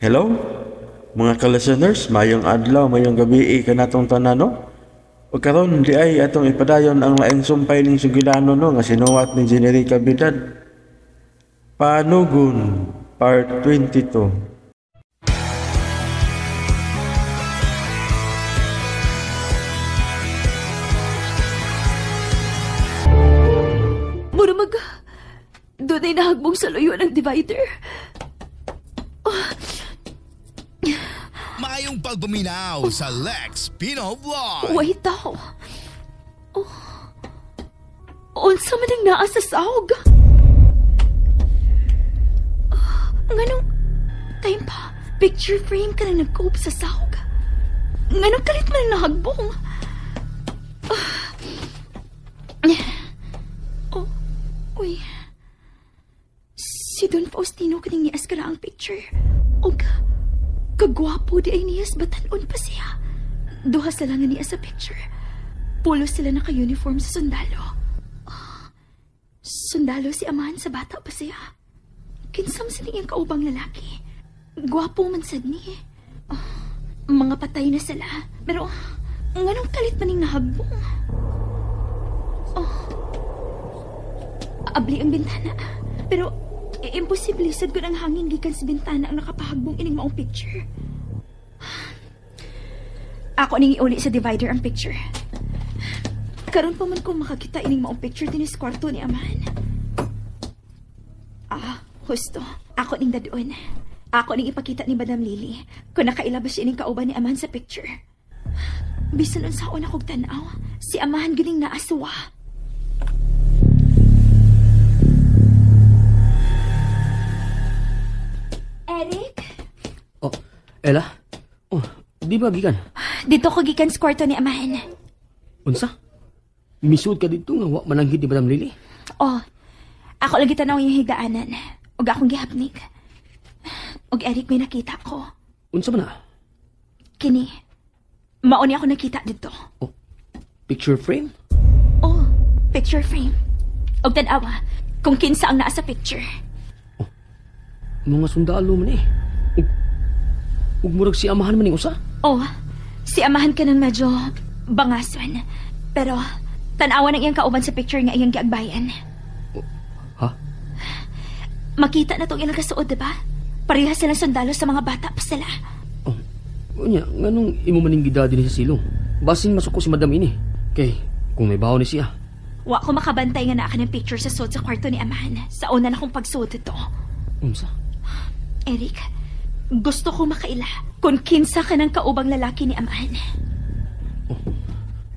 Hello? Mga ka-listeners, mayong adlaw, mayong gabi kanatong tanano. O karon di ay atong ipadayon ang laing sumpay ning sugilano no nga sinuwat ni Jenerica Bidad. Panugon, Part 22. Murumag, doon ay nahagbong sa luyo ng divider. Mayong pagbuminaw sa Lex Pino Vlog. Wait daw. Unsa man ang naa sa sahog? Nganong time pa, picture frame ka na nag-cope sa sahog. Nganong kalit man ang nahagbong? Uy. Si Don Faustino kaning nias ka na ang picture. Kagwapo di ay niyas batanon pa siya. Duha sila nga niya sa picture. Pulo sila naka-uniform sa sundalo. Sundalo si amahan sa bata pa siya. Kinsam sa niyang kaubang lalaki. Gwapo man sad ni. Mga patay na sila. Pero nganong kalit maning nahagbong. Abli ang bintana. Pero imposible sad ko ng hangin gikan sa bintana ang nakapahagbong ining maong picture. Ako ning iuli sa divider ang picture. Karon pa man ko makakita ining maong picture din sa kwarto ni amahan. Husto. Ako ning dadoon. Ako ning ipakita ni Madam Lily kung nakailabas ining kauban ni amahan sa picture. Bisan unsaon akong tanaw, si amahan gining naaswa. Eric? Ella? Di ba gikan? Dito ko gikan sa kwarto ni amahan. Unsa? Misud ka dito nga wa mananghid ni Madam Lily? Ako lagi tanaw yung higdaanan. Ug akong gihapnik. Ug Eric, may nakita ko. Unsa man na? Kini. Mauni ako nakita dito. Picture frame? Picture frame. Ug tanawa kung kinsa ang naa sa picture. Mga sundalo man eh. Ug murag si amahan man ning usa? Si amahan ka ng medyo bangason. Pero tanawa ng iyang kauban sa picture nga iyang giagbayan. Ha? Makita na tong ilang kasuod, diba? Parehas silang sundalo sa mga bata pa sila. Unya, nganong imo maning gidadi ni sa silong? Basin masuko si Madam ini. Kay, kung may baho ni siya. Wa ko makabantay nga naa ka ng picture sa suot sa kwarto ni amahan. Sa una na kong pagsuot ito. Unsa? Eric, gusto ko makaila kung kinsa ka ng kaubang lalaki ni amahan.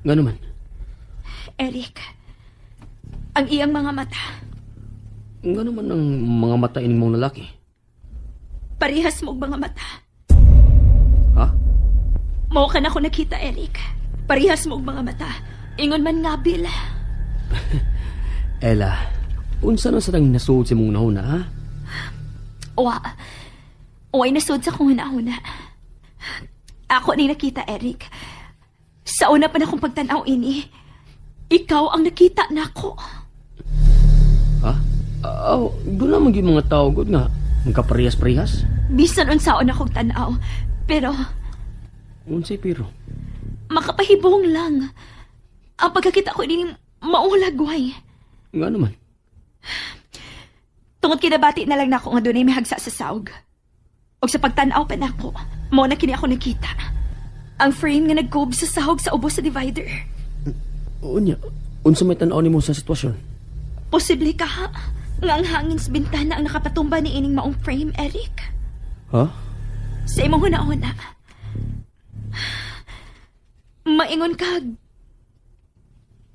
Nga naman? Eric, ang iyang mga mata. Nga naman ang mga mata ining mong lalaki? Parehas mo mga mata. Ha? Mao ka na ko nakita, Eric. Parehas mo mga mata. Ingon man nga, Bill. Ella, unsa na sarang nasuod si mong nahuna, ha? Uway nasud sa kong huna-huna. Ako ni nakita, Eric. Sa una pa na kong pagtanaw ini, ikaw ang nakita nako. Ha? Doon naman yung mga tao good nga. Magkaparehas-parehas? Bisan unsaon akong tanaw. Pero, Unsay pero? makapahibong lang. Ang pagkakita ko ini maulagway. Nga naman? Tungod kinabati na lang na ako nga doon ay may hagsa sa saog. O sa pagtanaw pa na ako, mo na kini ako nakita. Ang frame nga nag-cob sa sahog sa ubos sa divider. Unya, unsa may tanaw ni mo sa sitwasyon? Posible ka ha? Nga ang hangin sa bintana ang nakapatumba ni ining maong frame, Eric. Ha? Sa imong huna-huna. Maingon ka,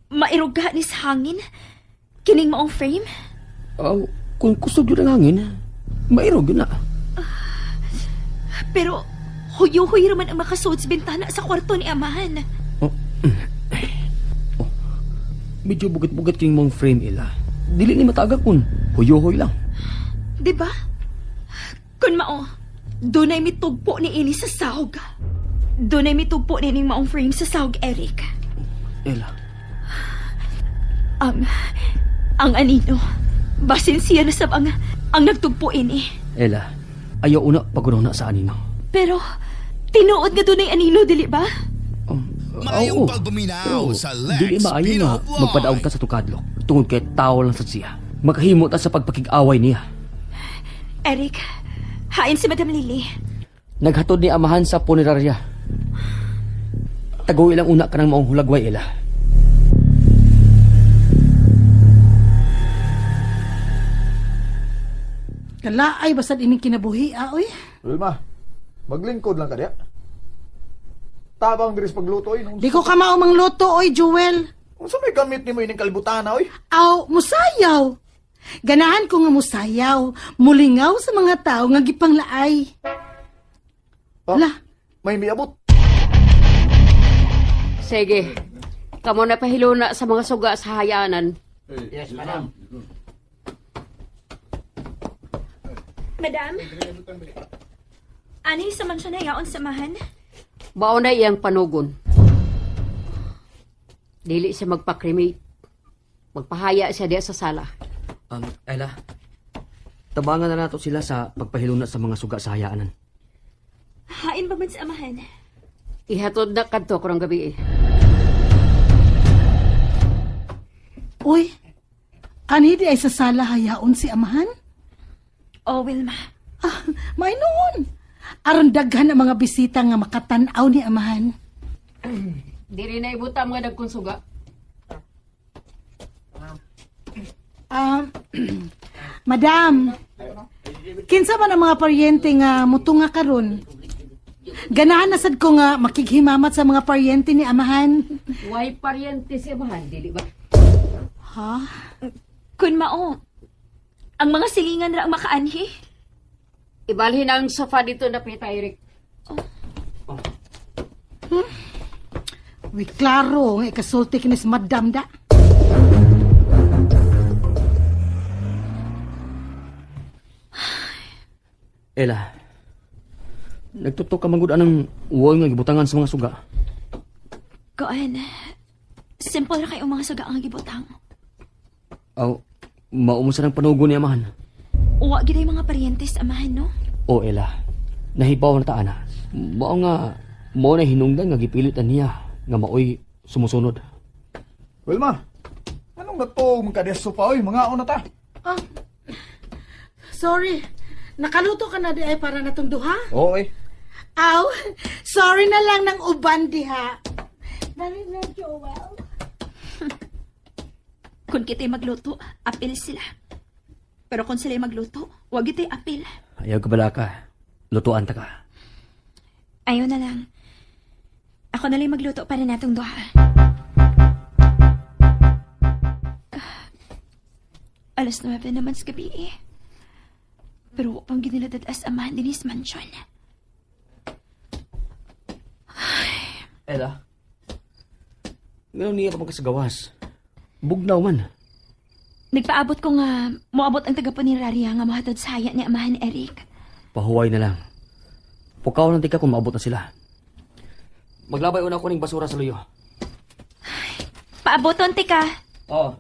mairuga ni sa hangin, kining maong frame? Kung kusog yun ang hangin, mairog yun na. Pero, huyo-huyo naman ang makasuot sa bintana sa kwarto ni amahan. Medyo bugat-bugat kayong mong frame, Ella. Dili ni matagak kun, huyo-huy lang. Diba? Kun mao, doon ay mitugpo ni ini sa sahog. Doon ay mitugpo ni ining maong frame sa sahog, Eric. Ella. Ang anino, basin siya na sab ang nagtugpo ini. Ella, ayaw una pagunaw na sa anino. Pero, tinuod nga doon ay anino, dili ba? Mayong pagbuminaw sa Dili Lex maayo Pino nga magpadaog ta Vlog. sa tukadlo. Tungod kay tao lang sa siya. Makahimo ta sa pagpakig-away niya. Eric, hain si Madam Lily. Naghatod ni amahan sa punerarya. Tago ilang una ka ng maong hulagway, Ela. Kalaay basad ining kinabuhi, oy. Wilma, maglingkod lang ka diya. Tabang diris pagluto, oy. Di ko ka maumang luto, oy, Jewel. Kung sa may gamit ni mo ining kalibutan, oy. Aw, musayaw. Ganahan ko nga musayaw. Mulingaw sa mga tao nga gipanglaay. Ah, Hala. may miabot. Sige. Kamo na pahiluna sa mga suga sa hayanan. Madam? Ani sa man siya na yaon samahan? Baon na iyang panugon. Dili siya magpa-cremate. Magpahaya siya diya sa sala. Ela, tabangan na nato sila sa pagpahiluna sa mga suga sa hayaanan. Hain ba man sa amahan? Ihatod na kadto karong gabi eh. Uy, ani di ay sa sala hayaon si amahan? Oh, Wilma. Ah, may noon. Aron daghan ang mga bisita nga makatan-aw ni amahan. Dili na ibutam nga dagkong suga. Madam, kinsa man ang mga paryente nga mutunga karon? Ganahan na sad ko nga makighimamat sa mga paryente ni amahan. Way paryente si amahan, dili ba? Ha? Kun mao, ang mga silingan ra ang makaanhi. Ibalhin ang sofa dito na pita, Eric. Uy, klaro, nga ikasulti kinis madam da. Ela, nagtutok ka manggod anang uwal nga gibutangan sa mga suga. Koan, simple ra kayo mga suga ang gibutang. Aw, maumusa ng panugo ni amahan. Uwa gid ay mga paryentes amahan, no? O Ela, nahibaw na taana. Mao nga, mao na hinungdan nga gipilitan niya nga maoy sumusunod. Wilma, anong natog mong kadeso pa, oy? Mga una ta. Ah, sorry. Nakaluto ka na di ay para natong duha? Oo, oy. Aw, sorry na lang ng uban diha. Dali na, Joel. Kung kita'y magluto, apil sila. Pero kung sila'y magluto, wag ita'y apil. Ayaw ka bala ka. Lutuan ta ka. Ayaw na lang. Ako na lang magluto para natong duha. Alas 9 naman sa gabi eh. Pero wapang giniladadas amahan din is mansion. Ela, ngayon niya pa magkasagawas. Bugnaw man. Nagpaabot ko nga, moabot ang taga-panirarya nga mahatod sa haya ni amahan Eric. Pahuway na lang. Pukaw lang tika kung maabot na sila. Maglabay una ko ng basura sa luyo. Paaboton, tika. Oo.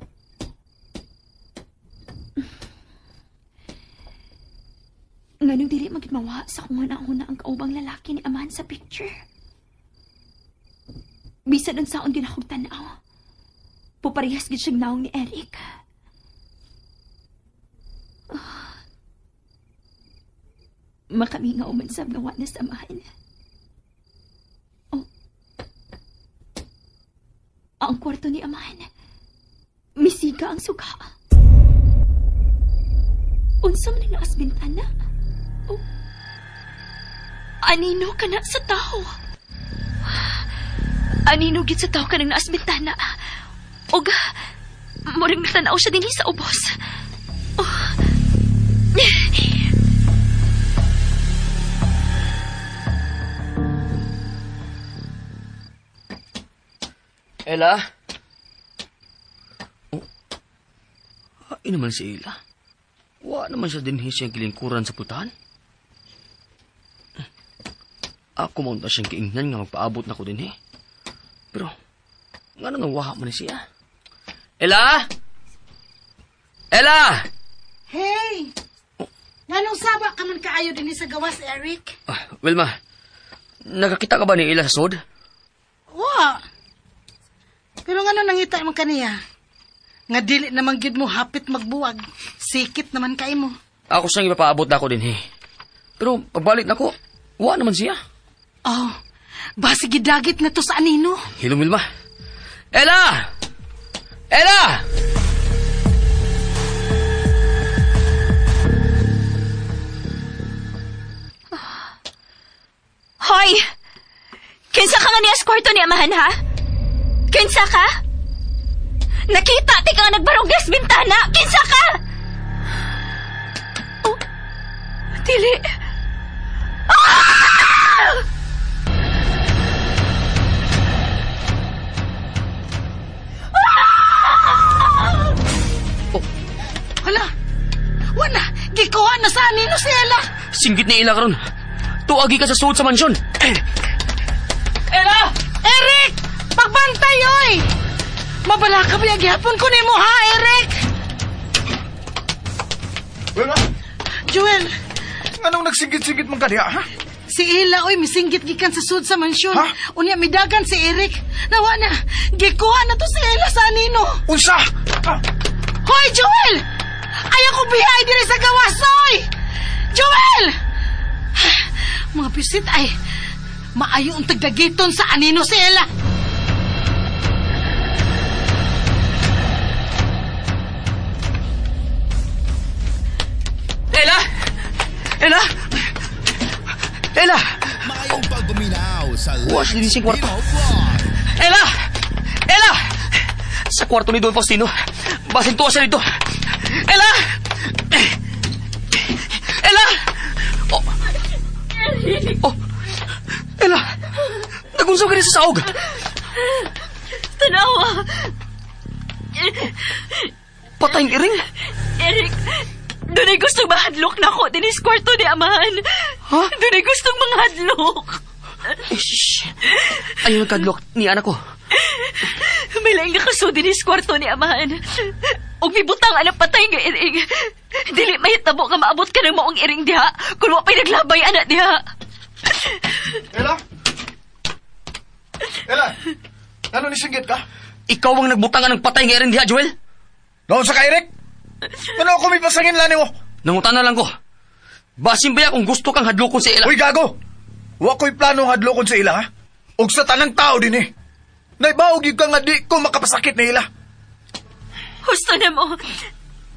Nganong dili magmawa sa kung una ang kaubang lalaki ni amahan sa picture. Bisa dun saon ginakog tanaw. Puparehas gid siyang naong ni Eric. Makami nga umansab nga wa na samahan. Oh. Ang kwarto ni amahan. Misiga ang suga. Unsa man nga as bintana? Oh. Anino ka na sa tao? Anino gid sa tao ka nang naas bintana? Og, moring tanaw siya din sa ubos. Oh. Ela? Ay naman si Ela. Wa naman siya din siyang kilingkuran sa putahan. Ako maunta siyang kiingnan nga magpaabot na ko din eh. Pero, nga nang waha man siya. Ela! Ela! Hey! Nganong saba ka man kaayo din sa gawas, Eric? Wilma, nakakita ka ba ni Ila sa sod? Wa. Pero ngano nangita man kaniya? Nga dili naman gyud mo hapit magbuwag. Sikit naman kay mo. Ako siyang ipapaabot na ako din, Pero pagbalik na ko, wa naman siya. Oh, basi gidagit na to sa anino. Hilong Wilma. Ella! Ella! Hoy! Kinsa ka nga niya sa kwarto ni amahan, ha? Kinsa ka? Nakita ti ka nga nagbarog gas bintana! Kinsa ka? Oh, dili. Ah! Hala! Wala! Gikuha na sa anino si Ella! Singgit ni Ila karon. Tuagi ka sa suod sa mansyon. Ella! Eric! Pagbantay, oy! Mabala ka ba gihapon ko nimo, ha, Eric? Wilma, Joel, anong nagsigit-sigit mong kadiya, ha? si Ella, oy, misinggit gikan sa sud sa mansyon. Ha? Unya, midagan si Eric. Nawa na, gikuha na to si Ella sa anino. Unsa? Hoy, Joel! Ayaw ko bihay diri sa gawas, oy! Joel! Mga pisit ay maayo ang tagdagiton sa anino si Ella. Ella! Ella! Ella! Mayong pagbuminaw sa Wash din Lex si kwarto. Pino Vlog. Ella! Ella! Sa kwarto ni Don Faustino. Basin tuwa siya dito. Ella! Ella! Oh! Oh! Ella! Nagunsaw ka rin sa saog. Tanawa. Patay ang iring. Eric, doon ay gustong mahadlok na ako din sa kwarto ni amahan. Ha? Doon ay gustong manghadlok. Shhh! Ayaw nagkadlok ni anak ko. May laing nakasod din sa kwarto ni amahan. Og mibutang anak patay nga iring. Dili mahitabo nga maabot ka ng maong iring diha. Kung wapay naglabay anak diha. Ella? Ella, ano nisinggit ka? Ikaw ang nagbutangan ng patay nga iring diha, Joel. Doon sa Eric? Ano ako may pasangin lani mo? Nangutan na lang ko. Basin ba kung gusto kang hadlokon si Ella? Uy, gago! Wa ko'y planong hadlokon sa ila, ha? Og sa tanang tao din, Naibawag yung ka nga di ko makapasakit na ila. Gusto na mo.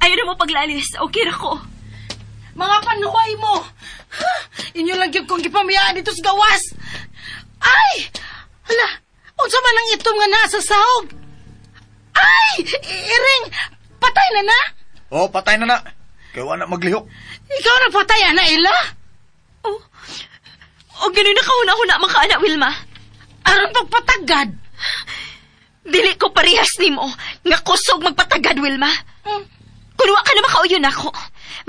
Ayaw na mo paglalis. Okay na ko. Mga panuway mo! Ha? Inyo lang yung kong gipamiyaan dito sa gawas! Ay! Hala! Unsa man ang itom nga nasa sahog? Ay! Iring! Patay na na? Oh, patay na na. Kaya wala maglihok. Ikaw na patay, Ana Ella? Oh. O gano'n na kahuna-huna mga anak, Wilma. Aron pagpatagad. Dili ko parehas ni mo. Nga kusog magpatagad, Wilma. Kunuwa ka na makauyon ako.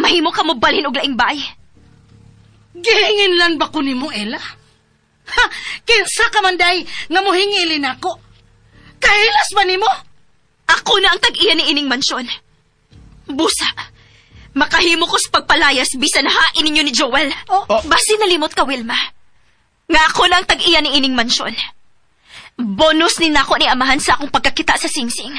Mahimo ka mo balhin og laing bay. Gihingin lang ba ko ni mo, Ella? Ha! Kinsa ka man day nga mohingilin ako. Kahilas ba ni mo? Ako na ang tag-iya ni ining mansyon. Busa. Makahimo ko sa pagpalayas bisan hain ninyo ni Joel. Oh. Basi nalimot ka, Wilma. Nga ako na ang tag-iya ni ining mansyon. Bonus ni nako ni amahan sa akong pagkakita sa singsing.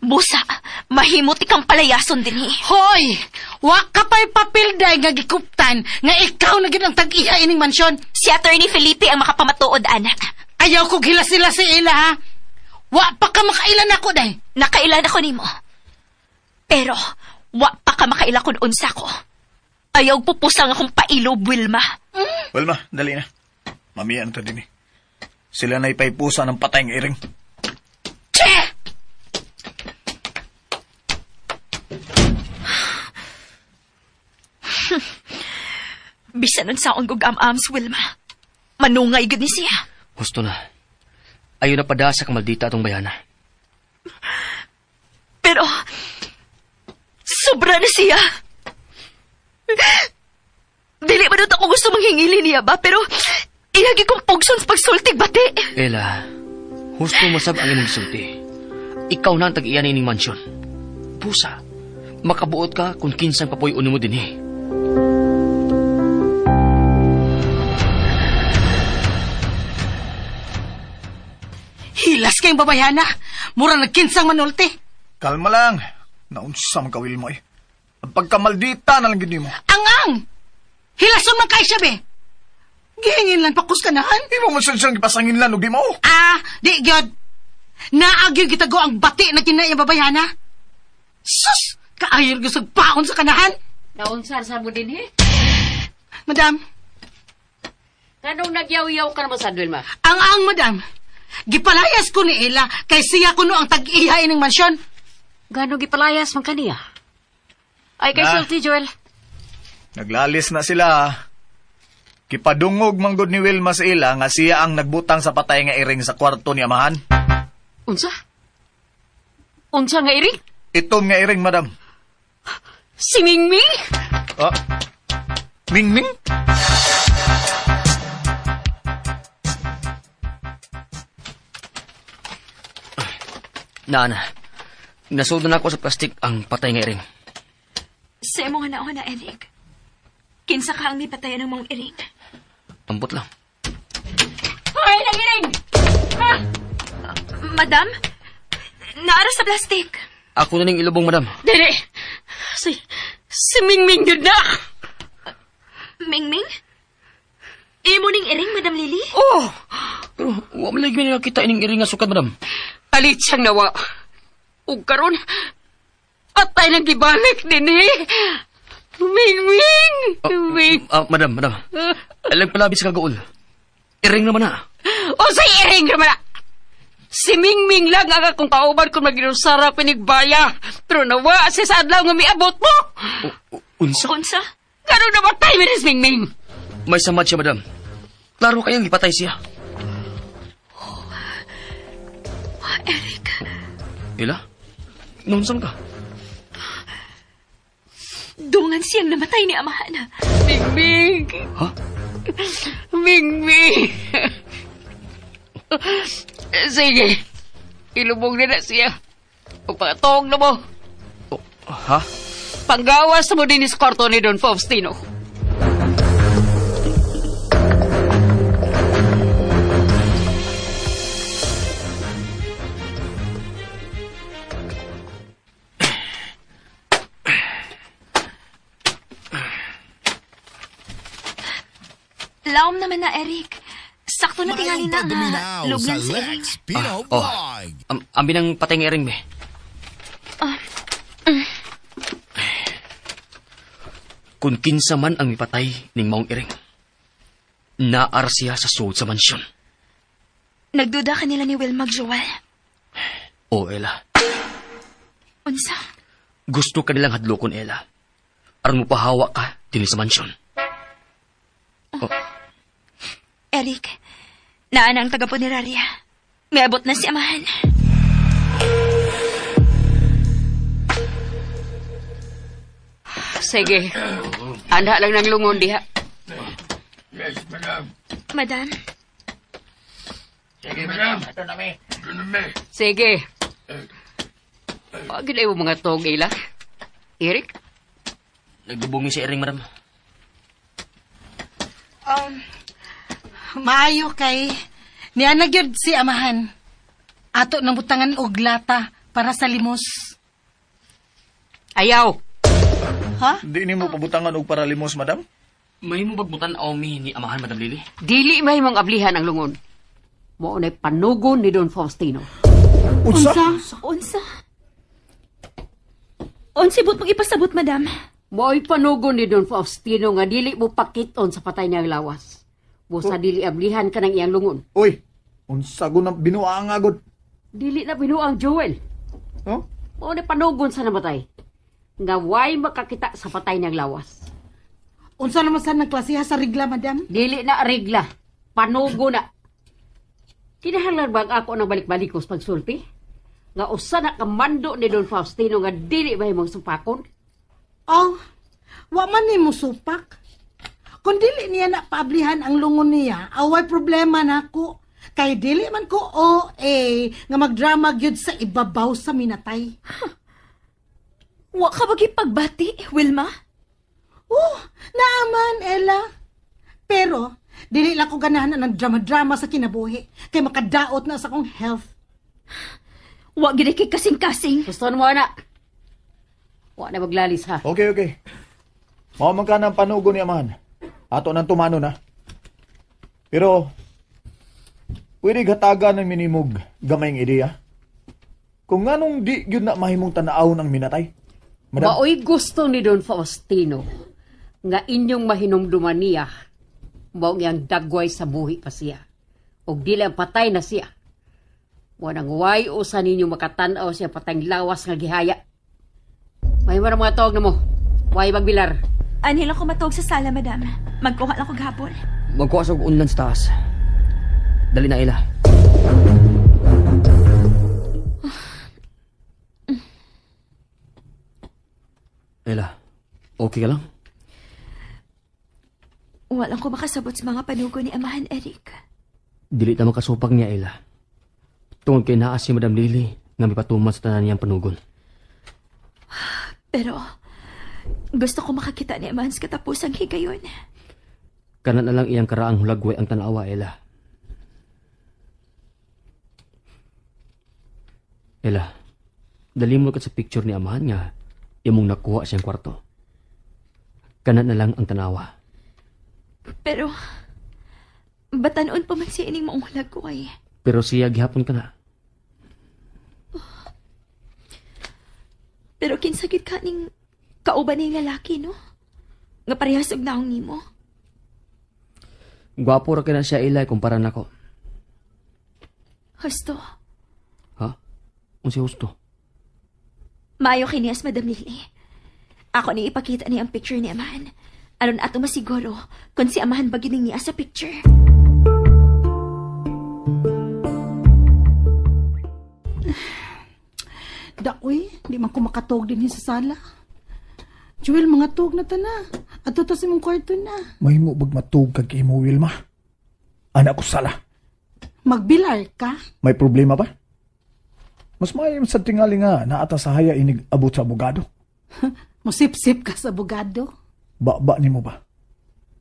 Busa, mahimot ikang palayason din Hoy! Wa ka pa'y papilday nga gikuptan nga ikaw na gid ang tag-iya ining mansyon. Si Attorney Felipe ang makapamatuod, anak. Ayaw ko gila sila si Ella, ha? Wa pa ka makailan ako, day. Nakailan ako nimo. Pero, wa pa ka makaila kung unsa ko. Ayaw pupusang akong pailob, Wilma. Wilma, dali na. Mamiyaan ta din, Sila na'y paipusa ng patay ng iring. Che! Bisan nun sa akong gugam-ams, Wilma. Manungay gud ni siya. Gusto na. Ayaw na padasa kang maldita atong bayana. Pero, sobra na siya. Dili ba doon ako gusto manghingili niya ba? Pero, ilagi kong pugson sa pagsultig bati. Ella, husto masab ang imong sulti. Ikaw na ang tag-iyan ining mansyon. Pusa, makabuot ka kung kinsang papoy uno mo din kayong babayana. Mura nagkinsang manulti. Kalma lang. Naunsam ka, Wilma eh. Ang pagkamaldita na lang gini mo. Ang! Hilason man kay siya, be. Gihingin lang pakus kanahan. Di mo man siyang ipasangin lang, di mo. Di, gyud. Naagyo kita go ang bati na kinaya babayana. Sus! Kaayol gusto paon sa kanahan. Naunsar sa mo din, Madam, Kanong nagyaw-yaw ka naman sa Wilma? ang madam. Gipalayas ko ni Ella kay siya kuno ang tag-ihain ng mansyon. Gano'ng gipalayas man kaniya? Ay, kay Sulti, Joel. Naglalis na sila. Kipadungog manggod ni Wilma sa ila nga siya ang nagbutang sa patay nga iring sa kwarto ni amahan. Unsa? Unsa nga iring? Itom nga iring, madam. Si Mingming? Mingming? Nana, nasudan ako sa plastik ang patay nga iring. Sa imo nga naon na, Eric. Kinsa ka ang nipatayan ng mong iring. Ambot lang. Hoy, nagiring! Ha? Madam, naara sa plastik. Ako na ning ilubong, madam. Dere! Si Mingming yun na! Mingming? Imo ning iring, Madam Lily? Oh! Pero huwag malagi na nakita ining iring nga sukat, madam. Alit siyang nawa. Ug karon, patay nang gibalik din Mingming! Madam. Alang palabis ka gaul. Iring naman na. O sa iring naman na! Si Mingming lang ang akong kauban kung mag-inusara pinigbaya. Pero nawa siya sa adlaw nga miabot mo. Unsa? Unsa? Karon namatay mo ni Mingming. May samad siya, madam. Klaro kayang ipatay siya. Eric. Ila? Naunsan ka? Dungan siyang namatay ni amahan. Mingming! Ha? Mingming! Sige, ilubog na siya. Pagpatawag na mo. Ha? Panggawas mo din sa kwarto ni Don Faustino. Laom naman na, Eric. Sakto na tingali na nga. Pagduminaw sa Lugnan sa iring. Lex Pino Vlog. Ambi ng patay nga iring, be. Kung kinsa man ang ipatay ning maong iring, naar siya sa suod sa mansyon. Nagduda ka nila ni Wilma Joel. O, Ella. Unsa? Gusto ka nilang hadlokon, Ella. Aron mo pahawa ka din sa mansyon. Eric, naan ang taga-puneraria. May abot na si amahan. Sige, anda lang ng lungon diha. Madam, Sige. Wag na mo mga tog, Ila. Eric? Nagbubungi si iring, madam. Maayo kay niya nagyod si amahan. Ato nang butangan og lata para sa limos. Ayaw. Ha? Di ni mo pabutangan og para limos, madam? May mo bagbutan awmi ni amahan, Madam Lily? Dili may mong ablihan ang lungon. Mo na panugon ni Don Faustino. Unsa? unsa? Unsi but mong ipasabot, madam. Mo'y panugon ni Don Faustino nga dili mo pakiton sa patay niyang lawas. Busa dili ablihan ka ng iyang lungon. Uy, unsa go na binuang agod? Dili na binuang Joel. Oh? Mo na panugon sa namatay. Nga way makakita sa patay niyang lawas. Unsa naman sa nagklasiha sa regla, madam? Dili na regla. Panugo na. Kinahanglan bang ako nang balik-balikos pagsulti? Nga usa na kamando ni Don Faustino nga dili ba mong supakon? Oh, wa man ni mo supak. Kung dili niya na paablihan ang lungon niya, away problema nako. Kay dili man ko nga magdrama gyud sa ibabaw sa minatay. Wa ka bagi pagbati, Wilma? Naaman, Ella. Pero, dili lang ko ganahan ng drama-drama sa kinabuhi. Kay makadaot na sa akong health. Wa gid kay kasing-kasing. Gusto mo, anak. Wa na maglalis, ha? Okay. Mao man ka ng panugo ni amahan. Ato nang tumano na. Pero, pwede gatagan ng minimog gamayng ideya. Kung nganong di yun na mahimong tanaw ng minatay. Madam, Maoy gusto ni Don Faustino nga inyong mahinumduman niya mao niyang dagway sa buhi pa siya. O dili ang patay na siya. Wanang way o sa ninyo makatanaw siya patayng lawas nga gihaya. May mga tawag na mo. Way magbilar. Ani lang ko matog sa sala, madam. Magkuha lang ko gahapon. Magkuha sa unlan sa taas. Dali na ila. Ela, okay ka lang? Walang ko makasabot sa mga panugo ni Amahan Eric. Dili ta makasupag niya, Ela. Tungod kay naa si Madam Lily nga may patuman sa tanan niyang panugon. Pero, gusto ko makakita ni Amahan sa katapusang higayon. Kanan na lang iyang karaang hulagway ang tanawa, Ela. Ela, dali mo ka sa picture ni Amahan nga imong nakuha siyang kwarto. Kanan na lang ang tanawa. Pero, batanon pa man siya ining maong hulagway. Pero siya gihapon ka na. Pero kinsagit ka ning kauban ni nga laki, no? Nga parehas og naong nimo. Gwapo ra ka na siya, Ela, kumpara nako. Husto. Ha? Unsi husto? Maayo kinias, Madam Lily. Ako ni ipakita niya ang picture ni Amahan. Aron ato masiguro kung si Amahan ba gining niya sa picture. Daoy, di man ko makatog din sa sala. Joel, mga tog na tana. Ato to sa mong kwarto na. mahimo bag matug kag imo, Wilma. Anak ko sala. Magbilar ka? May problema ba? Mas mayroon sa tingali nga na ata sa haya inig abot sa abogado. Musip-sip ka sa abogado? Ba ni mo ba?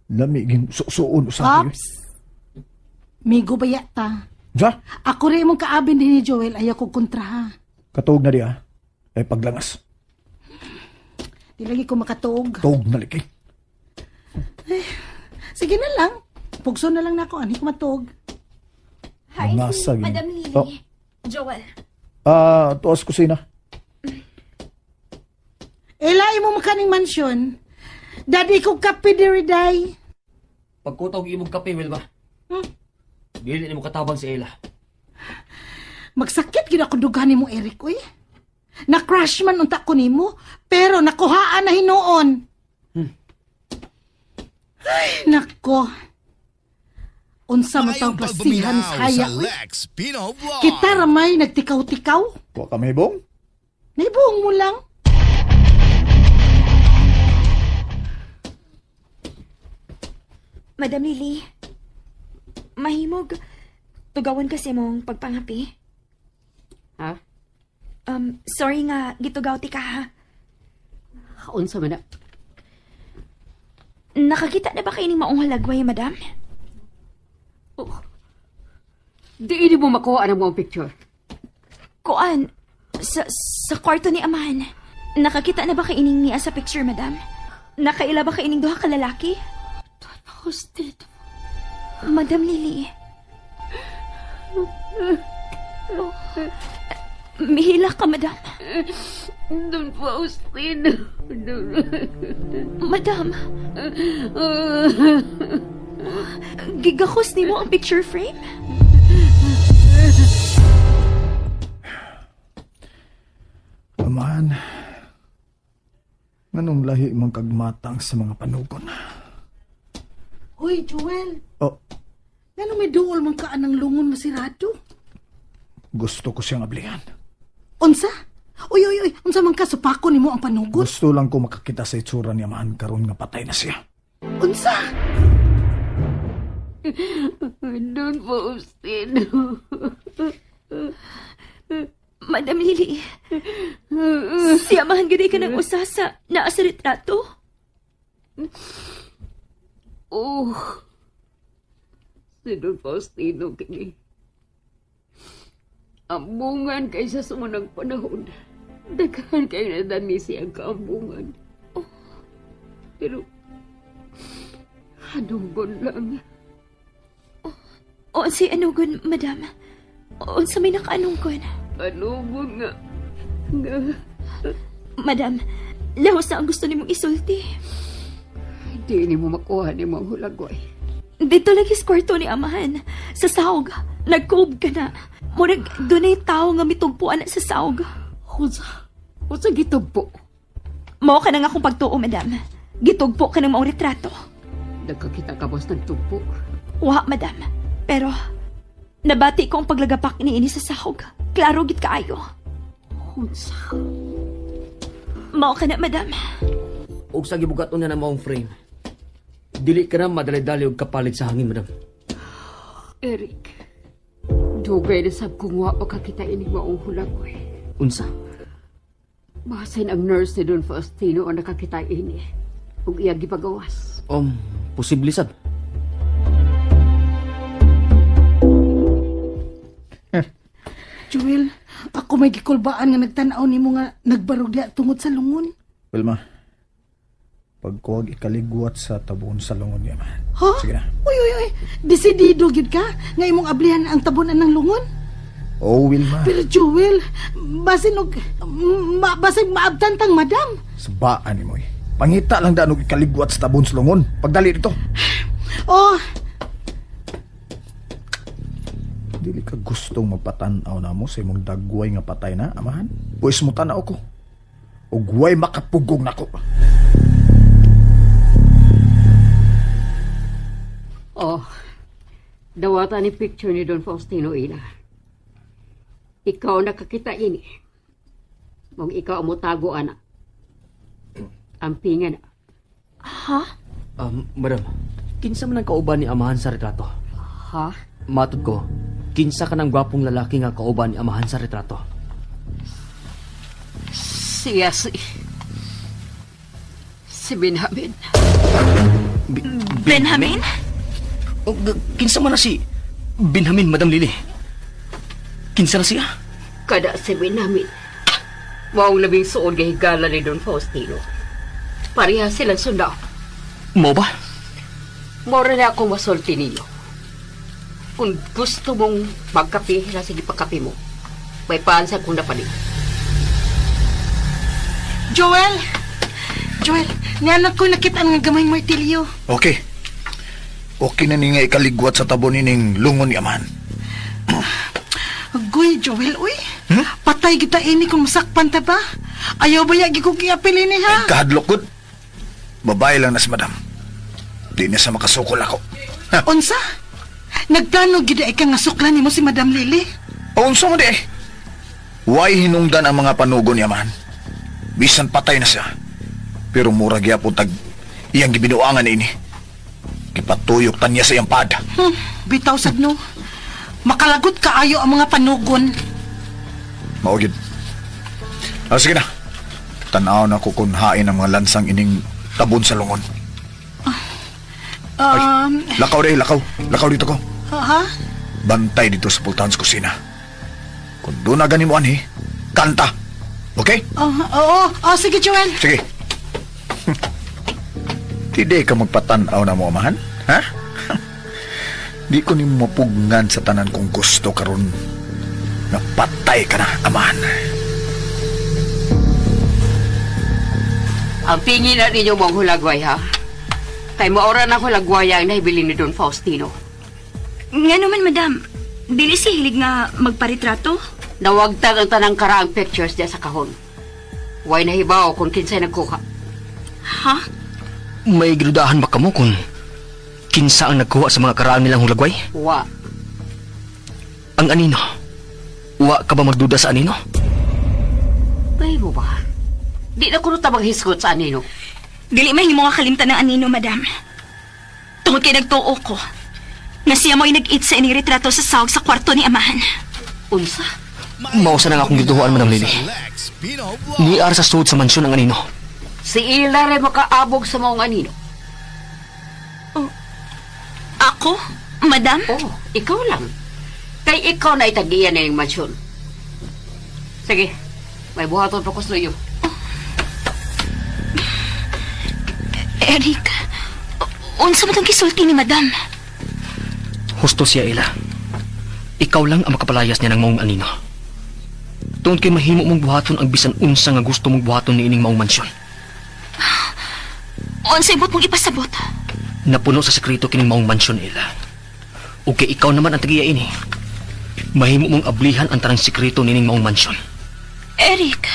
Lamigin suon usahay. Ops! Migo ba yata? Ja, Ako rin mong kaabin din ni Joel, ayaw ko kontra ha. katuog na diya. Ay paglangas. Di lagi ko makatuog. Tuog na liki. Sige na lang. Pugso na lang na ako, ani ko matuog. Hi, Nasa si gin- Madam Lily. Oh. Joel. Tuwas kusina. Elay mo makaning mansyon. Daddy ko kape diriday. Pagkutaw imong kape, Wilma. Dili ni mo katabang si Ela. Magsakit gid ako dugan nimo Eric oy. Na-crush man unta ko nimo, pero nakuhaan na hinuon. Ay, nako. Unsa man tawag plasihan sa haya sa oy. Lex Pino Vlog. Kita ramay nagtikaw-tikaw. Wa ka may bong? Naibong mo lang. Madam Lily, mahimog, tugawan kasi mong pagpangapi. Ha? Sorry nga, gitugaw ti ka ha. Unsa man na? Nakakita na ba kayo ng maong halagway, madam? Oh. Di mo makuha ang mga picture. Kuan, sa kwarto ni Amahan, nakakita na ba kayo niya sa picture, madam? Nakaila ba kayo duha ka lalaki? Hosted. Madam Lily. Oh. Mihila ka, madam. Don Faustino. Madam. Gigakos ni mo ang picture frame? Amahan. Nganong lahi mong kagmatang sa mga panugon? Hoy, Joel. Oh, Ngano may duol man ka anang lungon masirado? gusto ko siyang ablihan. Unsa? Uy, unsa man ka supako nimo ang panugot? Gusto lang ko makakita sa itsura ni Amahan karon nga patay na siya. Unsa? Don Faustino. Madam Lily, si Amahan gani ka ng usasa na sa retrato? Oh. Si Don Faustino kini. Ambungan kaysa sumunang panahon. Daghan kayo na dami siyang kaambungan. Pero, anugon lang. O si anugon, madam? O sa may nakaanunggon? Anugon nga. Madam, lahos na ang gusto nimong isulti. Hindi ni mo makuha ni mong hulagway. Dito lagi sa kwarto ni amahan. Sa sahog, nag-cope ka na. Murag, doon ay tao nga mitugpuan na sa sahog. Usa gitugpo. Mao ka na nga akong pagtuo, madam. Gitugpo ka ng maong retrato. Nagkakita ka boss ng tugpo. Wa, madam. Pero, nabati ko ang paglagapak ni ini sa sahog. Klaro git kaayo. Unsa? Mao ka na, madam. Og sa gibugaton na maong frame. Dili ka na madali-dali og kapalit sa hangin, madam. Eric, dugay na sab kung wa pa kakita ini maong hulagway. Unsa? Basin ang nurse ni Don Faustino ang nakakita ini. Ug iya gipagawas. Posible sad. Joel, ako may gikulbaan nga nagtanaw nimo nga nagbarog diya tungod sa lungon. Wilma, pagkuwag ikaligwat sa tabon sa lungon niya, man. Ha? Sige na. Uy. Desidido gid ka nga imong ablihan ang tabunan ng lungon? Oh, Wilma. Pero Joel, basin maabtan tang madam. Sabaan ni mo eh. Pangita lang daan og ikaligwat sa tabon sa lungon. Pagdali dito. Oh, Dili ka gustong magpatanaw na mo sa imong dagway nga patay na, amahan? Pues mo tanaw ko. Ug way makapugong nako. Dawata ni picture ni Don Faustino ina. Ikaw nakakita ini. Mong ikaw mo tago ana. Ampingan. Ha? Madam, kinsa man ang kauban ni amahan sa retrato? Ha? Matod ko, kinsa ka ng gwapong lalaki nga kauban ni amahan sa retrato? Siya si Benjamin. Benjamin? Kinsa man na si Benjamin, Madam Lily? Kinsa na siya? Kada si Benjamin. Maong labing suod kay higala ni Don Faustino. Pareha silang sunda. Mo ba? Mora na akong masulti ninyo. Kung gusto mong magkape, sige pagkape mo. May paansa kung napalit. Joel, nyanak ko nakita nga gamay martilyo. Okay. Okay na ni nga ikaligwat sa tabon ining lungon ni amahan. Agoy, Joel, uy. Patay kita ini kung masakpan ta ba? Ayaw ba yagi ko kiapil ini, ha? Kahadlok gud. Babae lang na si madam. Di na sa makasukol ako. Ha? Unsa? Nagplano gid ay kang nasuklan nimo si Madam Lily? Unsa mo di eh? Way hinungdan ang mga panugo ni amahan. Bisan patay na siya. Pero mura gyapon tag iyang gibinuangan ini. Kipatuyok ta niya sa iyang pada. Bitaw sad no. Makalagot kaayo ang mga panugon. Maugid. Sige na. Tanaw na ko kung hain ang mga lansang ining tabon sa lungon. Lakaw rin, lakaw. Lakaw dito ko. Ha? Bantay dito sa pultahan sa kusina. Kung doon na ganimuan kanta. Okay? Oo. Sige, Joel. Sige. Hindi ka magpatanaw na mo, amahan? Ha? Di ko ni mapugngan sa tanan kung gusto karon na patay ka na, amahan. Ang pingin na ninyo mong hulagway, ha? Kay maora na hulagwaya ang nahibili ni Don Faustino. Nga naman, madam. Dili si hilig nga magparitrato? Nawagtag ang tanang karaang pictures diya sa kahon. Way nahibaw kung kinsay nagkuha. Ha? May gidudahan ba kamo kung kinsa ang nagkuha sa mga karaang nilang hulagway? Wa. Ang anino? Wa ka ba magduda sa anino? Bay mo ba? Di na kuno ta maghisgot sa anino. Dili may mo nga kalimtan ng anino, madam. Tungod kay nagtuo ko na siya mo'y nag-eat sa iniretrato sa sahog sa kwarto ni amahan. Unsa? Mausa na nga akong gituhuan, Madam Lily. Niar sa suod sa mansyon ang anino. Si Ila rin makaabog sa maong anino. Ako? Madam? Oh, ikaw lang. Kay ikaw na itagiyan na yung mansyon. Sige, may buhaton pa ko sa iyo. Eric, unsa mo itong kisulti ni Madam? Husto siya, Ella. Ikaw lang ang makapalayas niya ng maong anino. Doon kay mahimo mong buhaton ang bisan unsa nga gusto mong buhaton ni ining maong mansyon. Unsa ibot mong ipasabot? Napuno sa sekreto kining maong mansyon, Ella. O kay ikaw naman ang tagiya ini. Mahimo mong ablihan ang tarang sekreto nining maong mansyon. Eric.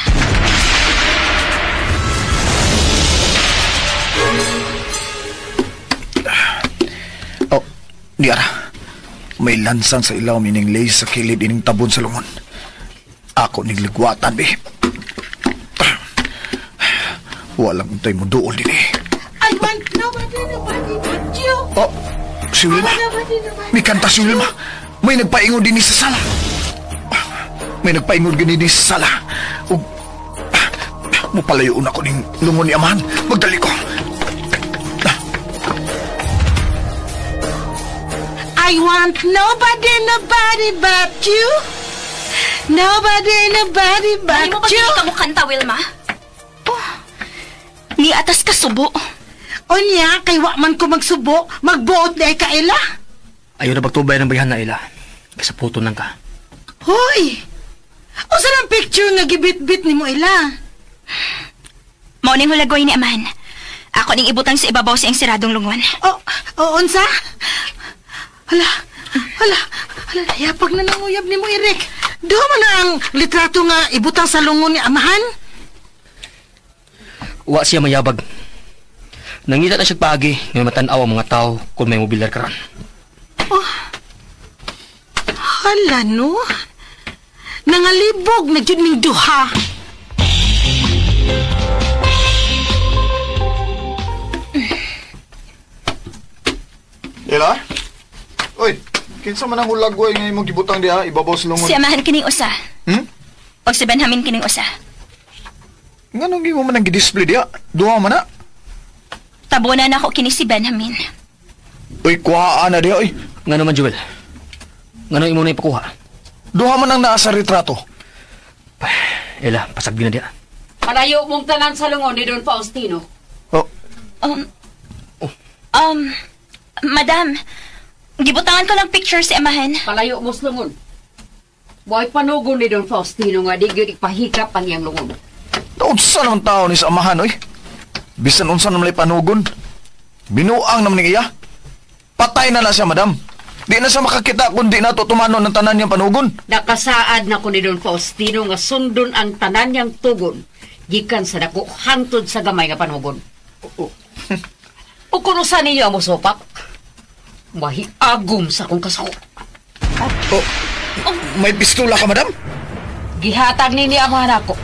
Oh, Diara. May lansang sa ilaw mining lace sa kilid ining tabon sa lungon. Ako nigligwatan, be. Walang untay mo dool din eh. I want nobody but you. Oh, si Wilma. May kanta si Wilma. May nagpaingod din sa sala. May nagpaingod din sa sala. O, mupalayoon ako ning lungon ni Amahan. Magdali ko. I want nobody but you. Nobody Ay mo but you. pagkita mo kanta, Wilma? Oh, ni atas ka subo. Unya, kay wa man ko magsubo, magbuot na ka, Ella. Ayaw na pagtubay ng bayhan na, Ella. Kasi puto lang ka. Hoy! O saan ang picture nga gibit-bit ni mo, Ella? Mauning hulagoy ni Amahan. Ako ning ibutang sa ibabaw sa iyang siradong lungon. Unsa? Hala, yapag na nanguyab ni mo, Eric. Do man na ang litrato nga ibutang sa lungon ni Amahan? Wa siya mayabag. Nangita na siya paagi nga matanaw ang mga tao kung may mobilyar karon. Hala, no? Nangalibog na dyan ning duha. Ela? Oy, kinsa man ang hulagway nga imong gibutang diha ibabaw sa lungon? Si Amahan kining usa. O si Benjamin kining usa. Nganong gi mo man ang gi-display diha? Duha man na. Tabunan ako kini si Benjamin. Uy, kuhaan na diha, oy. Nga naman, Joel. Nga nang imo na ipakuha. Duha man ang naa sa retrato. Ella, pasagdi na diya. Palayo mong tanan sa lungon ni Don Faustino. Oh, Madam, gibutangan ko lang picture si Amahan. Palayo mo sa lungon. Buhay panugon ni Don Faustino nga di gyud ipahikap ang iyang lungon. unsa naman tao ni sa Amahan, oy? Bisan unsa naman lay panugon. Binuang naman ni iya. Patay na siya, madam. Di na siya makakita kung di na tutumanon ng tanan niyang panugon. Nakasaad na ko ni Don Faustino nga sundon ang tanan niyang tugon gikan sa dako hangtod sa gamay nga panugon. O kuno sa ninyo ang musupak? Mahiagom sa kong kasako. May pistola ka, madam? Gihatag ni amahan ako.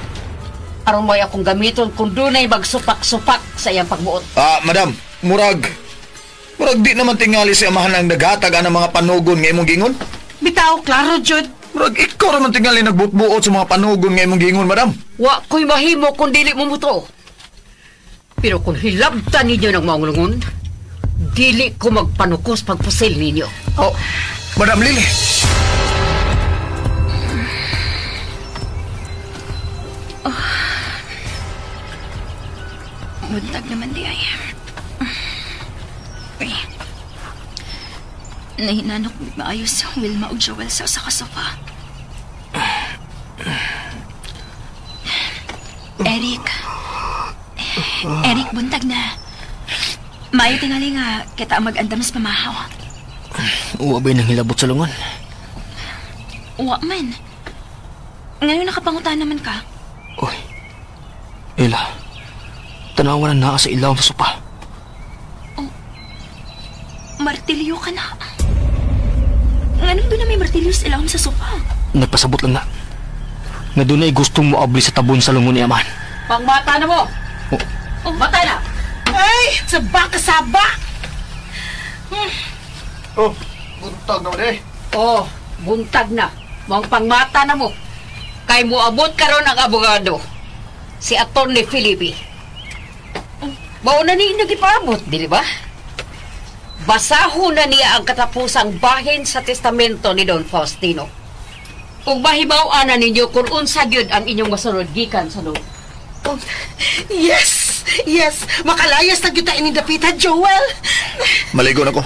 Aron mo akong gamiton kung dunay magsupak-supak sa iyang pagbuot. Madam, murag di naman tingali si Amahan ang naghatag ang mga panugon nga imong gingon. Bitaw, klaro, Jud. Murag ikaw naman tingali nagbuot-buot sa mga panugon nga imong gingon, madam. Wa ko'y mahimo kung dili mo muto. Pero kung hilabtan ninyo ng mga lungon, dili ko magpanukos pagpusil ninyo. Madam Lily. Buntag naman di ay. Uy. Nahinanok maayos si Wilma o Joel sa kasofa. Eric. Eric, buntag na. Maayo tingali nga kita mag-andam sa pamahaw. Uwa ba'y nang hilabot sa lungon? Uwa man. Ngayon nakapangutan naman ka. Uy, Ella, tanawan na naa sa ilaw sa sopa. Martilyo ka na. Ngayon doon na may martilyo sa ilaw sa sofa. Nagpasabot lang na. Nga doon ay gustong mo abli sa tabon sa lungon ni Amahan. Pangmata na mo! Mata na! Ay, saba ka saba! Buntag naman eh. Buntag na. Mga pangmata na mo. Kay mo abot karon ang abogado. Si Atty. Felipe. Bauna ni nagipaabot, di ba? Basahon na niya ang katapusang bahin sa testamento ni Don Faustino. Ug mahibaw-ana ninyo kung unsa gyud ang inyong masunod gikan sa loob. Oh, yes! Yes! Makalayas na kita inindapita, Joel! Maligo na ko.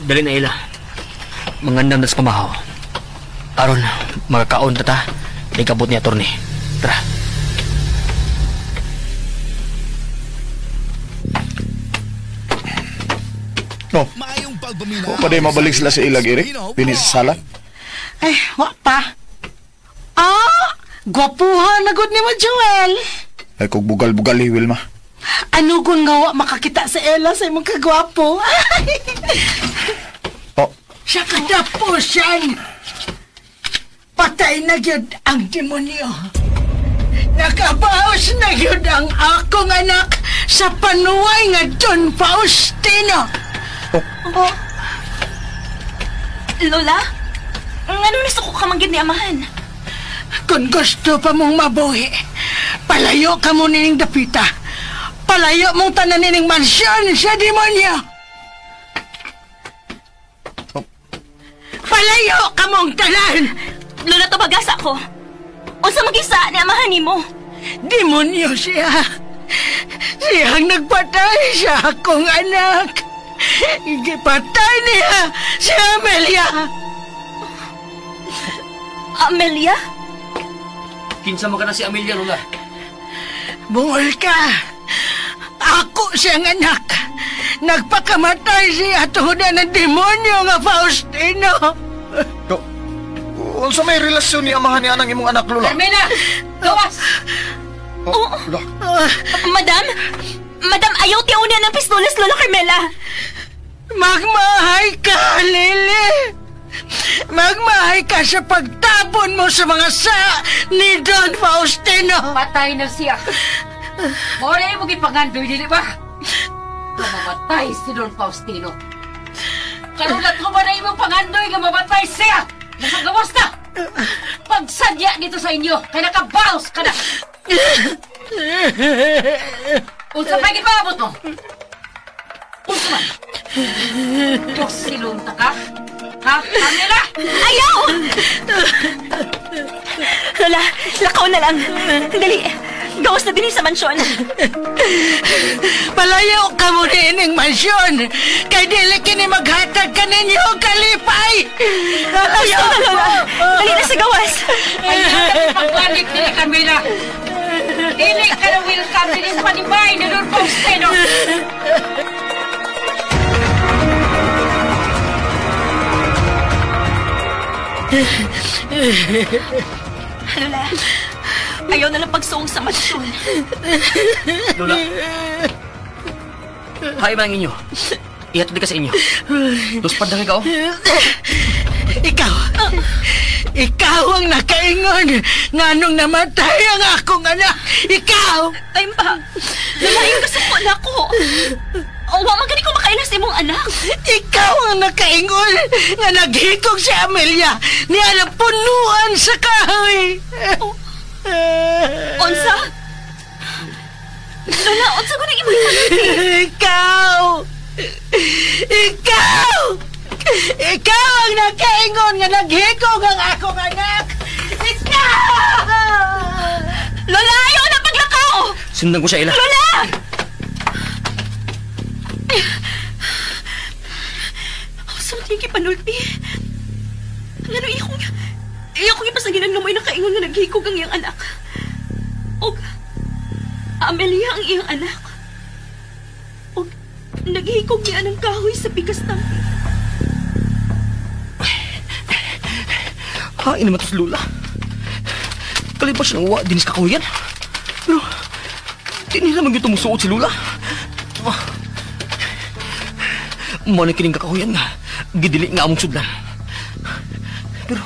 Dali na ila. Mangandam na sa kamahaw. Aron, magkakaon tata. Ikabot ni attorney. Tara. No. Mayong pagpaminaw. O pa mabalik sila sa ilag, Eric? Bini sa sala? Ay, wa pa. Gwapuhan na gud ni mo, Joel. Ay, kung bugal-bugal ni Wilma. Ano kung nga wa makakita sa Ella sa imong kagwapo? Oh, Siya kadapo siyan. Patay na gyud ang demonyo. Nakabaos na gyud ang akong anak sa panuway nga Don Faustino. Lola? Ano nasa ko ka manggid ni amahan? Kung gusto pa mong mabuhi, palayo ka mo nining dapita. Palayo mong tanan nining mansyon sa demonyo. Palayo ka mong tanan! Lola, tubagasa ko. O sa mag-isa ni amahan ni mo. Demonyo siya. Siyang nagpatay sa akong anak. Igipatay niya si Amelia. Amelia? Kinsa mo ka na si Amelia, Lola? Bungol ka. Ako siyang anak. Nagpakamatay siya tuhudan ng demonyo nga Faustino. unsa may relasyon ni amahan ni anang imong anak, Lola? Carmela! Gawas! Lola. Madam? Madam, ayaw tiunin ng pistolas, Lola Carmela. Magmahay ka, Lily. Magmahay ka sa pagtapon mo sa mga ni Don Faustino. Patay na siya. Mora mo gipangandoy, dili ba? Mamatay si Don Faustino. Karulat ko ba na imong pangandoy nga mamatay siya? Nasagawas na! Pagsadya dito sa inyo, kaya nakabaos ka na! Unsa pa gipabot mo? Unsa man? Diyos silunta ka? Ha? Carmela? Ayaw! Lola, lakaw na lang. Dali, gawas na din sa mansyon. Palayo ka mo rin mansyon. Kay dili kini maghatag ka ninyo kalipay. Gusto na, Lola. Dali na sa gawas. Ayaw ka pagpanik, dili Carmela. Dili ka na welcome dili sa panibay ni Don Faustino. Lola, ayaw na lang pagsuong sa mansyon. Lola. Hay ba ang inyo? Ihatod ka sa inyo. Dos padang ikaw. Ikaw ang nakaingon nganong namatay ang akong anak. Ikaw! Ay, pa. Lola, yung kasama na ko. O, wa man gani ko makailas sa imong anak. Ikaw ang nakaingon nga naghikog si Amelia niya na punuan sa kahoy. Unsa? Lola, unsa ko na imong Ikaw! Ikaw! Ikaw ang nakaingon nga naghikog ang akong anak! Ikaw! Lola, ayaw na paglakaw! Sundan ko siya, Ila. Lola! Sa mga yung kipanulti. Ano, iyakong ipasaginan nga mo'y nakaingon nga naghikog ang iyang anak. O, Amelia ang iyang anak. O, naghikog niya ng kahoy sa bigas ng... Hain naman ito si Lola. Kalipas siya ng uwa, dinis kakahuyan. Pero, di nila man yung tumusuot si Lola. Muna kining kakahuyan nga, gidili nga among sudlan. Pero,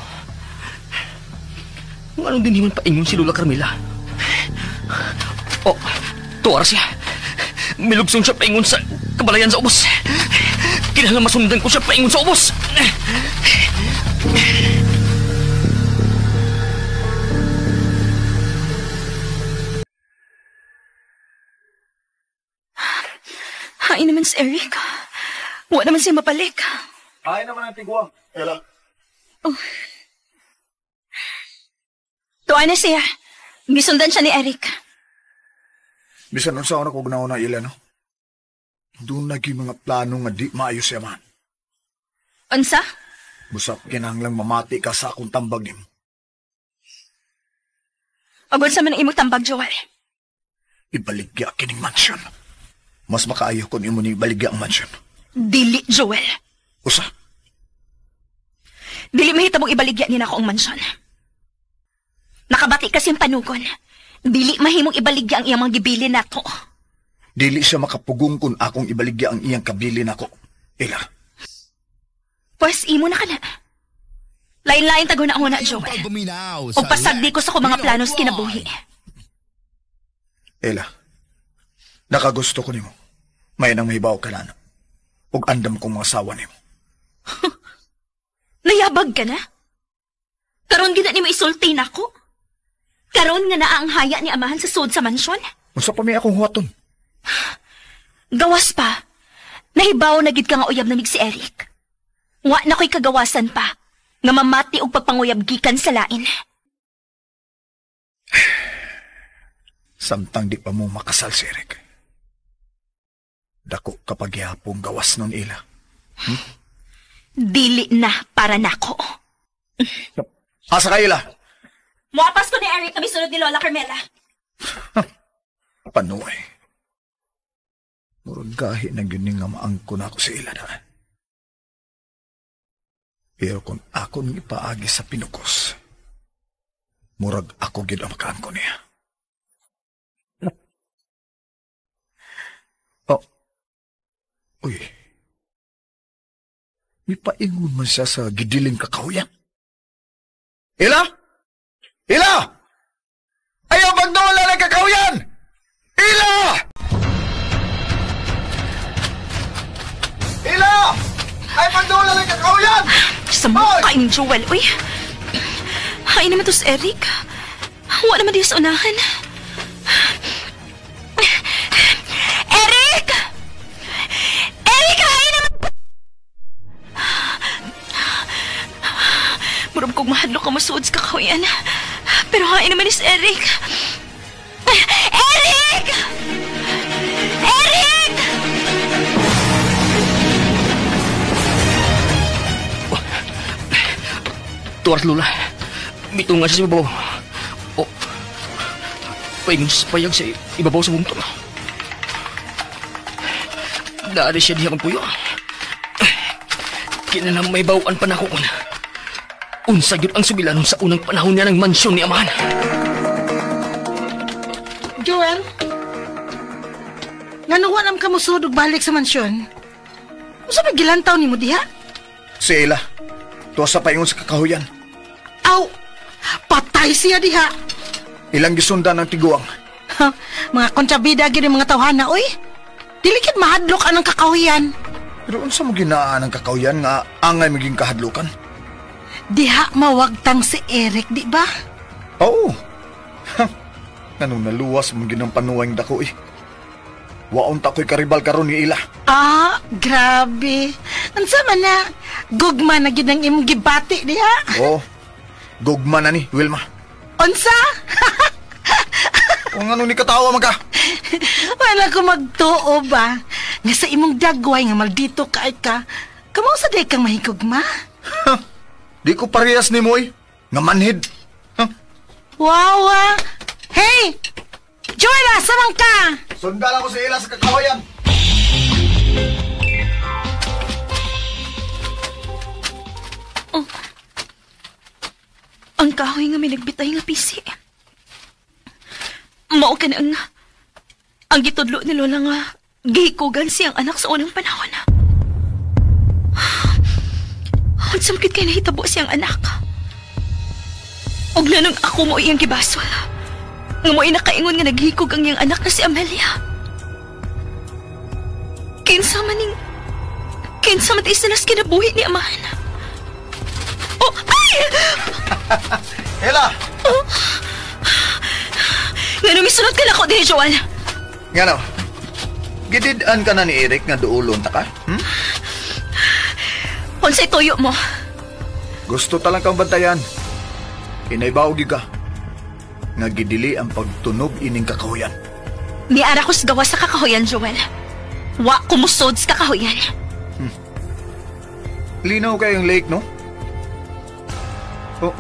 anong din naman paingon si Lola Carmela? Oh, tuwara siya. Milugsong siya paingon sa kabalayan sa ubos. Kailangan masundan ko siya paingon sa ubos. Hain naman si Eric. Wala naman siya mapalik. Ay naman ang tigwang. Ela. Tuwa na siya. Gisundan siya ni Eric. Bisan nun sa una ko ganaw na ila, no? Doon naging mga plano nga di maayos siya man. Unsa? Busap kinahanglang mamati ka sa akong tambag nimo. O unsa man ang imong tambag, Joel? Ibaligya kining mansion. Mas makaayo kung imo ni ibaligya ang mansion. Dili, Joel. Usa? Dili mahitabong ibaligya ni nako ang mansyon. Nakabati kasi ang panugon. Dili mahimong ibaligya ang iyang mga gibilin nato. Dili siya makapugong kung akong ibaligya ang iyang kabilin ako. Ila. Pues imo na ka na. Lain-lain tago na ako na, Joel. Pagbuminaw O pasagdi ko sa ko mga planos kinabuhi. Ela, nakagusto ko nimo. May nang mahibaw ka na. Ug andam kong mga sawa nimo. Nayabag ka na? Karon gina ni mo isulti na ko? Karon nga naa ang haya ni amahan sa sud sa mansyon? Unsa pa may akong huwaton? Gawas pa. Nahibaw na gid ka nga uyab namig si Eric. Wa na ko'y kagawasan pa. Nga mamati og pagpanguyab gikan sa lain. Samtang di pa mo makasal si Eric. Dako kapag ihapong gawas nun ila. Dili na para nako. Asa ka ila? Muapas ko ni Eric kami sunod ni Lola Carmela. Panuay. Murag gahi na gyud nga maangko na ako sa ila daan. Pero kung ako nang ipaagi sa pinukos, murag ako gyud ang makaangko niya. Oh. Uy. May paingon man siya sa gidiling kakawyan. Ila! Ila! Ayaw magdawala ng kakawyan! Ila! Ila! Ayaw magdawala ng kakawyan! Sa mukha ni Joel, uy. Hain naman to si Eric. Wa naman di sa unahan. Eric! Eric, hain naman! Murag kong mahadlo ka masuod sa kakawian. Pero hain naman ni si Eric. Eric! Eric! Tuwar Lola. Mitungan siya sa ibabaw. O, paingon siya sa payag sa ibabaw sa bungtong. Daari siya diya kang puyo. Kinanang may bawaan pa na ako. Unsa yun ang subilanon sa unang panahon niya ng mansyon ni Amahan. Joel? Nganuwan am ka mo sudog balik sa mansyon? Unsa may gilantaw ni mo diha? Si Ila. Tuwa sa paingon sa kakahuyan. Aw! Patay siya diha! Ilang gisundan ng tiguang. Ha, mga kontrabida gini mga tawhana, oy! Dilikit mahadlok anang kakahuyan. Pero unsa mo ginaan ang kakahuyan nga angay maging kahadlukan? Diha mawagtang si Eric, di ba? Oo. Ganun naluwas mong ginang panuwang dako eh. Waon ta ko'y karibal karon ni Ila. Ah, grabe. Ansa man na, gugma na gid ang imong gibati diha. Oo. Gugma na ni, Wilma. Unsa? Kung ano ni katawa man ka. Wala ko magtuo ba? Nga sa imong dagway nga maldito ka kamaw sa day kang mahigugma? Di ko parehas ni Moy. Nga manhid. Wow, Hey! Joella, samang ka! Sundal ako si Ila sa kakawayan. Oh. Ang kahoy nga may nagbitay nga pisi. Mao ka na ang gitudlo ni Lola nga gihikugan siyang anak sa unang panahon. Unsa man gid kay nahitabo siyang anak. Og nanong ako mo iyang gibasol. Nga mo nakaingon nga naghikog ang iyang anak na si Amelia. Kinsa man isalas kinabuhi ni Amahan. Oh, ay! Ila! Oh. Nga misunod ka na ko din, Joel. Nga no, gidid-an ka na ni Eric nga duulon ta ka? Unsay tuyo mo? Gusto talang kang bantayan. Inaybaw ka. nga gidili ang pagtunog ining kakahuyan. Miara ko sa gawas sa kakahuyan, Joel. Wa kumusod sa kakahuyan. Linaw kayong lake, no? Oh.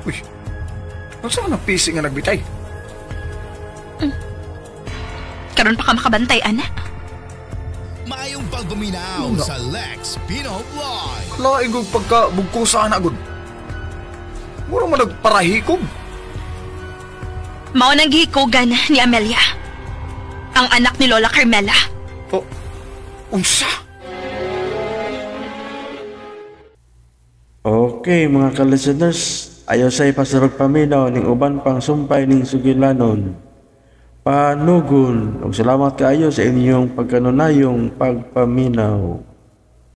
Uy. Ano saan ang pisi nga nagbitay? Karon pa ka makabantay, anak. Mayong pagbuminaw sa Lex Pino Vlog. Laing kong pagkabugkusahan agad. Mura mo nagparahikog. Mao nang gihikugan ni Amelia. Ang anak ni Lola Carmela. Oh. Unsa? Okay, mga ka-listeners, ayaw sa ipasarog paminaw ning uban pang sumpay ning sugilanon. Panugon, ug salamat kaayo sa inyong pagkanunayong pagpaminaw.